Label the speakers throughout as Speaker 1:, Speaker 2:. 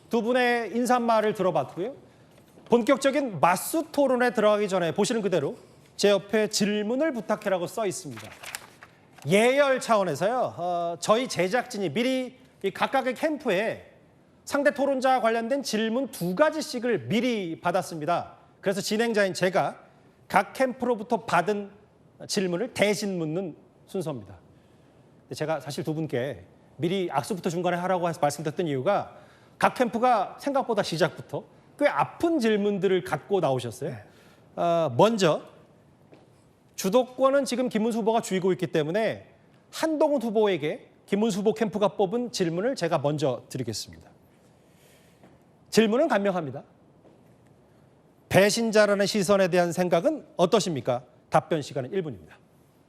Speaker 1: 두 분의 인사말을 들어봤고요. 본격적인 맞수 토론에 들어가기 전에 보시는 그대로 제 옆에 질문을 부탁해라고 써 있습니다. 예열 차원에서요. 저희 제작진이 미리 이 각각의 캠프에 상대 토론자와 관련된 질문 2가지씩을 미리 받았습니다. 그래서 진행자인 제가 각 캠프로부터 받은 질문을 대신 묻는 순서입니다. 제가 사실 두 분께 미리 악수부터 중간에 하라고 해서 말씀드렸던 이유가 각 캠프가 생각보다 시작부터 꽤 아픈 질문들을 갖고 나오셨어요. 먼저 주도권은 지금 김문수 후보가 쥐고 있기 때문에 한동훈 후보에게 김문수 후보 캠프가 뽑은 질문을 제가 먼저 드리겠습니다. 질문은 간명합니다. 배신자라는 시선에 대한 생각은 어떠십니까? 답변 시간은 1분입니다.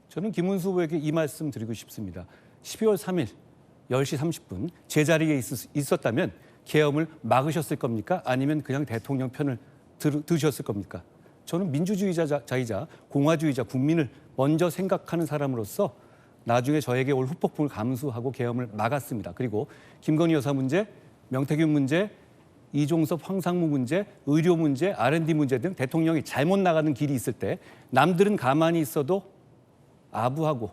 Speaker 2: 저는 김문수 후보에게 이 말씀 드리고 싶습니다. 12월 3일 10시 30분 제자리에 있었다면 계엄을 막으셨을 겁니까? 아니면 그냥 대통령 편을 들으셨을 겁니까? 저는 민주주의자이자 공화주의자 국민을 먼저 생각하는 사람으로서 나중에 저에게 올 후폭풍을 감수하고 계엄을 막았습니다. 그리고 김건희 여사 문제, 명태균 문제, 이종섭 황상무 문제, 의료 문제, R&D 문제 등 대통령이 잘못 나가는 길이 있을 때 남들은 가만히 있어도 아부하고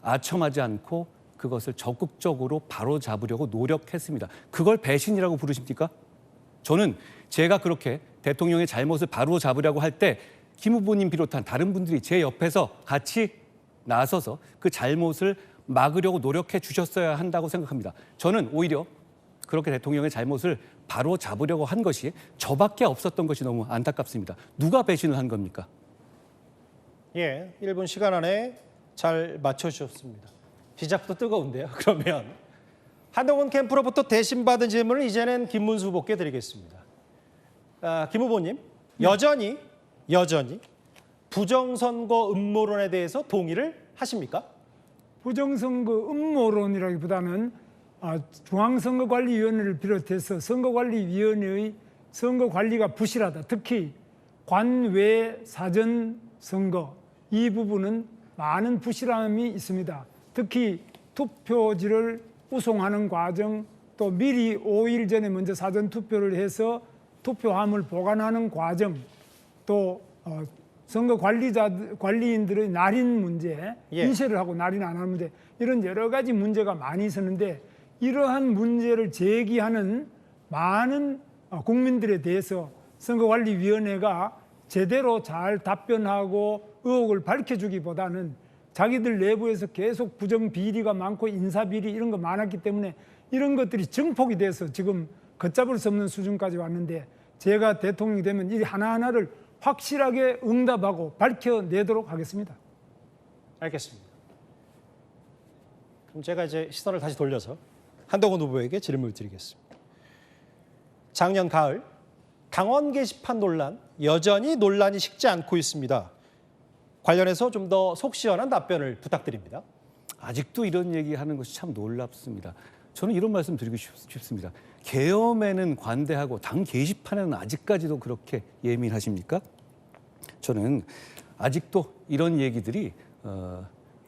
Speaker 2: 아첨하지 않고 그것을 적극적으로 바로잡으려고 노력했습니다. 그걸 배신이라고 부르십니까? 저는 제가 그렇게 대통령의 잘못을 바로잡으려고 할 때 김 후보님 비롯한 다른 분들이 제 옆에서 같이 나서서 그 잘못을 막으려고 노력해 주셨어야 한다고 생각합니다. 저는 오히려 그렇게 대통령의 잘못을 바로잡으려고 한 것이 저밖에 없었던 것이 너무 안타깝습니다. 누가 배신을 한 겁니까?
Speaker 1: 예, 1분 시간 안에 잘 맞춰주셨습니다. 시작부터 뜨거운데요. 그러면 한동훈 캠프로부터 대신 받은 질문을 이제는 김문수 후보께 드리겠습니다. 김 후보님, 여전히 부정선거 음모론에 대해서 동의를 하십니까?
Speaker 3: 부정선거 음모론이라기보다는 중앙선거관리위원회를 비롯해서 선거관리위원회의 선거관리가 부실하다. 특히 관외 사전선거 이 부분은 많은 부실함이 있습니다. 특히 투표지를 우송하는 과정, 또 미리 5일 전에 먼저 사전투표를 해서 투표함을 보관하는 과정, 또 선거 관리인들의 날인 문제, 인쇄를 하고 날인 안 하는 문제, 이런 여러 가지 문제가 많이 있었는데 이러한 문제를 제기하는 많은 국민들에 대해서 선거관리위원회가 제대로 잘 답변하고 의혹을 밝혀주기보다는 자기들 내부에서 계속 부정비리가 많고 인사비리 이런 거 많았기 때문에 이런 것들이 증폭이 돼서 지금 걷잡을 수 없는 수준까지 왔는데 제가 대통령이 되면 이 하나하나를 확실하게 응답하고 밝혀내도록 하겠습니다.
Speaker 1: 알겠습니다. 그럼 제가 이제 시선을 다시 돌려서 한동훈 후보에게 질문을 드리겠습니다. 작년 가을 당원 게시판 논란, 여전히 논란이 식지 않고 있습니다. 관련해서 좀 더 속 시원한 답변을 부탁드립니다.
Speaker 2: 아직도 이런 얘기하는 것이 참 놀랍습니다. 저는 이런 말씀 드리고 싶습니다. 계엄에는 관대하고 당 게시판에는 아직까지도 그렇게 예민하십니까? 저는 아직도 이런 얘기들이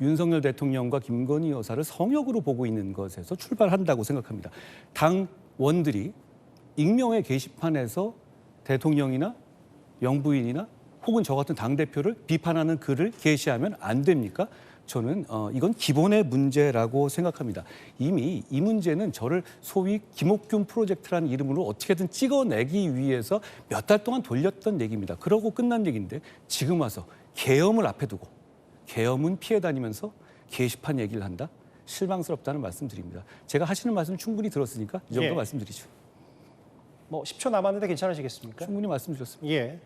Speaker 2: 윤석열 대통령과 김건희 여사를 성역으로 보고 있는 것에서 출발한다고 생각합니다. 당원들이 익명의 게시판에서 대통령이나 영부인이나 혹은 저 같은 당대표를 비판하는 글을 게시하면 안 됩니까? 저는 이건 기본의 문제라고 생각합니다. 이미 이 문제는 저를 소위 김옥균 프로젝트라는 이름으로 어떻게든 찍어내기 위해서 몇 달 동안 돌렸던 얘기입니다. 그러고 끝난 얘기인데 지금 와서 계엄을 앞에 두고 계엄은 피해 다니면서 게시판 얘기를 한다? 실망스럽다는 말씀드립니다. 제가 하시는 말씀 충분히 들었으니까 이 정도 말씀드리죠.
Speaker 1: 뭐 10초 남았는데 괜찮으시겠습니까?
Speaker 2: 충분히 말씀드렸습니다.
Speaker 1: 예.